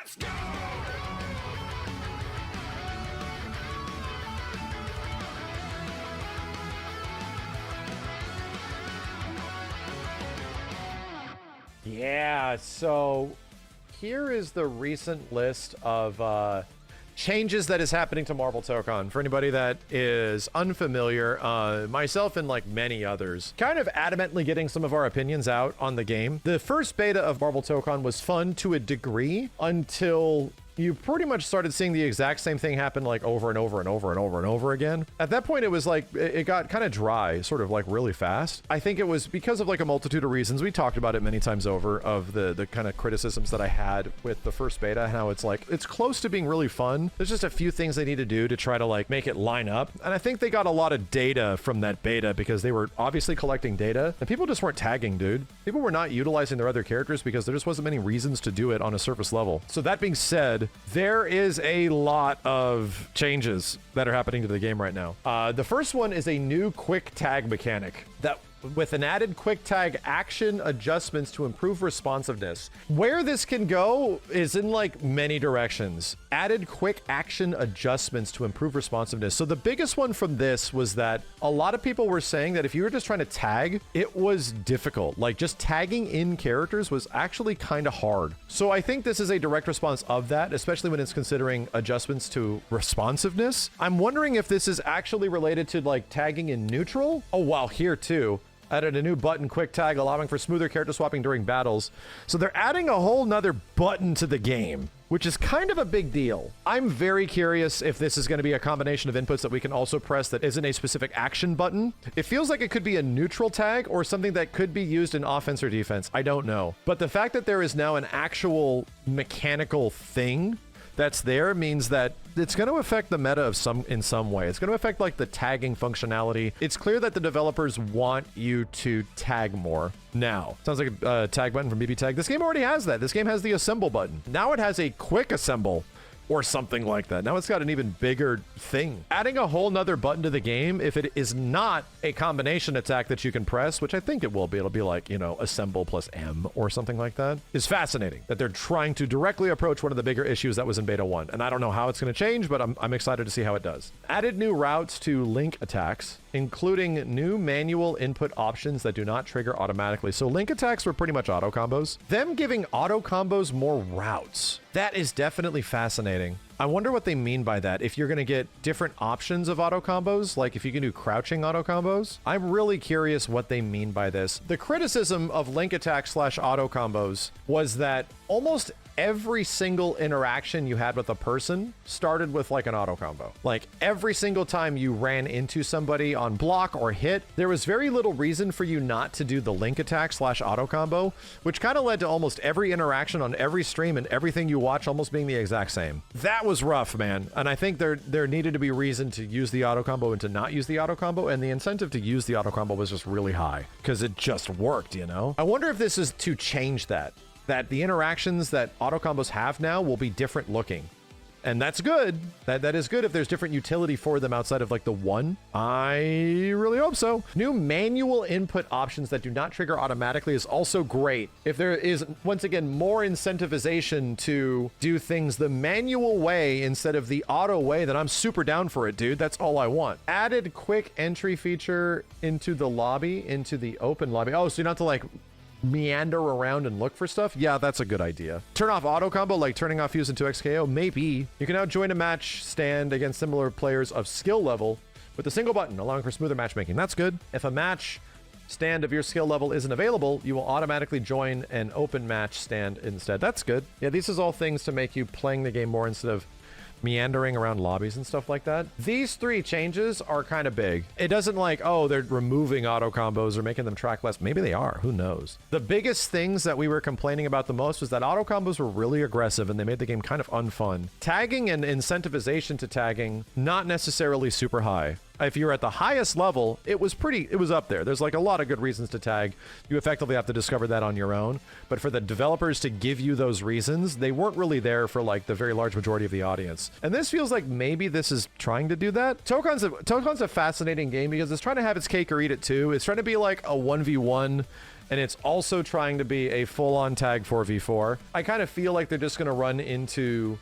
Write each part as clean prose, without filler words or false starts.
Let's go! Yeah, so here is the recent list of changes that is happening to Marvel TOKON. For anybody that is unfamiliar, myself and like many others, kind of adamantly getting some of our opinions out on the game. The first beta of Marvel TOKON was fun to a degree until you pretty much started seeing the exact same thing happen like over and over and over and over and over again. At that point, it was like, it got kind of dry, sort of like really fast. I think it was because of like a multitude of reasons. We talked about it many times over of the kind of criticisms that I had with the first beta, how it's like, it's close to being really fun. There's just a few things they need to do to try to like make it line up. And I think they got a lot of data from that beta because they were obviously collecting data and people just weren't tagging, dude. People were not utilizing their other characters because there just wasn't many reasons to do it on a surface level. So that being said, there is a lot of changes that are happening to the game right now. The first one is a new quick tag mechanic that with an added quick tag action adjustments to improve responsiveness. Where this can go is in like many directions. Added quick action adjustments to improve responsiveness. So the biggest one from this was that a lot of people were saying that if you were just trying to tag, it was difficult. Like just tagging in characters was actually kind of hard. So I think this is a direct response of that, especially when it's considering adjustments to responsiveness. I'm wondering if this is actually related to like tagging in neutral. Oh, wow, here too. Added a new button, quick tag, allowing for smoother character swapping during battles. So they're adding a whole nother button to the game, which is kind of a big deal. I'm very curious if this is going to be a combination of inputs that we can also press that isn't a specific action button. It feels like it could be a neutral tag or something that could be used in offense or defense. I don't know. But the fact that there is now an actual mechanical thing that's there means that it's going to affect the meta of in some way. It's going to affect like the tagging functionality. It's clear that the developers want you to tag more now. Sounds like a tag button from BB Tag. This game already has that. This game has the assemble button. Now it has a quick assemble or something like that. Now it's got an even bigger thing. Adding a whole nother button to the game, if it is not a combination attack that you can press, which I think it will be, it'll be like, you know, assemble plus M or something like that, is fascinating. That they're trying to directly approach one of the bigger issues that was in beta 1. And I don't know how it's going to change, but I'm excited to see how it does. Added new routes to link attacks, including new manual input options that do not trigger automatically. So link attacks were pretty much auto combos. Them giving auto combos more routes. That is definitely fascinating. I wonder what they mean by that. If you're going to get different options of auto combos, like if you can do crouching auto combos, I'm really curious what they mean by this. The criticism of link attack / auto combos was that almost every single interaction you had with a person started with like an auto combo. Like every single time you ran into somebody on block or hit, there was very little reason for you not to do the link attack / auto combo, which kind of led to almost every interaction on every stream and everything you watch almost being the exact same. That was rough, man. And I think there needed to be reason to use the auto combo and to not use the auto combo, and the incentive to use the auto combo was just really high because it just worked, you know? I wonder if this is to change that the interactions that auto combos have now will be different looking. And that's good. That is good if there's different utility for them outside of like the one. I really hope so. New manual input options that do not trigger automatically is also great. If there is, once again, more incentivization to do things the manual way instead of the auto way, then I'm super down for it, dude. That's all I want. Added quick entry feature into the lobby, into the open lobby. Oh, so you don't have to like meander around and look for stuff? Yeah, that's a good idea. Turn off auto combo, like turning off fuse and 2x KO? Maybe. You can now join a match stand against similar players of skill level with a single button, allowing for smoother matchmaking. That's good. If a match stand of your skill level isn't available, you will automatically join an open match stand instead. That's good. Yeah, these is all things to make you playing the game more instead of meandering around lobbies and stuff like that. These three changes are kind of big. It doesn't like, oh, they're removing auto combos or making them track less. Maybe they are. Who knows? The biggest things that we were complaining about the most was that auto combos were really aggressive and they made the game kind of unfun. Tagging and incentivization to tagging, not necessarily super high. If you're at the highest level, it was up there. There's like a lot of good reasons to tag. You effectively have to discover that on your own. But for the developers to give you those reasons, they weren't really there for like the very large majority of the audience. And this feels like maybe this is trying to do that. Tokon's a fascinating game because it's trying to have its cake or eat it too. It's trying to be like a 1v1 and it's also trying to be a full-on tag 4v4. I kind of feel like they're just going to run into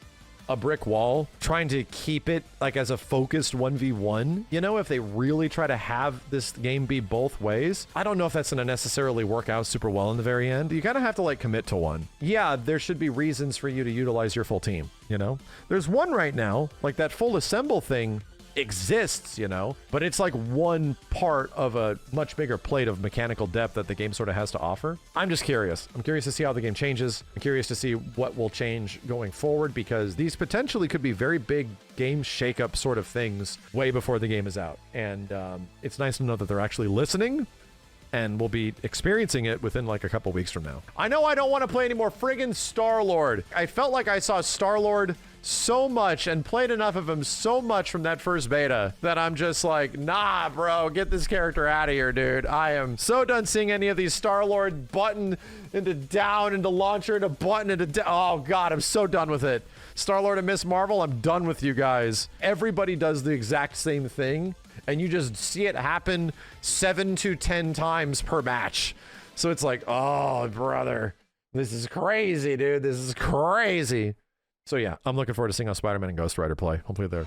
a brick wall trying to keep it like as a focused 1v1. You know, if they really try to have this game be both ways, I don't know if that's going to necessarily work out super well in the very end. You kind of have to like commit to one. Yeah, there should be reasons for you to utilize your full team, you know? There's one right now, like that full assemble thing exists, you know, but it's like one part of a much bigger plate of mechanical depth that the game sort of has to offer. I'm just curious. I'm curious to see how the game changes. I'm curious to see what will change going forward, because these potentially could be very big game shakeup sort of things way before the game is out. And it's nice to know that they're actually listening, and we'll be experiencing it within like a couple weeks from now. I know I don't want to play any more friggin' Star-Lord. I felt like I saw Star-Lord so much and played enough of him so much from that first beta that I'm just like, nah, bro, get this character out of here, dude. I am so done seeing any of these Star-Lord button into down, into launcher, into button, into down. Oh, God, I'm so done with it. Star-Lord and Miss Marvel, I'm done with you guys. Everybody does the exact same thing, and you just see it happen 7 to 10 times per match. So it's like, oh, brother, this is crazy, dude. This is crazy. So yeah, I'm looking forward to seeing how Spider-Man and Ghost Rider play. Hopefully they're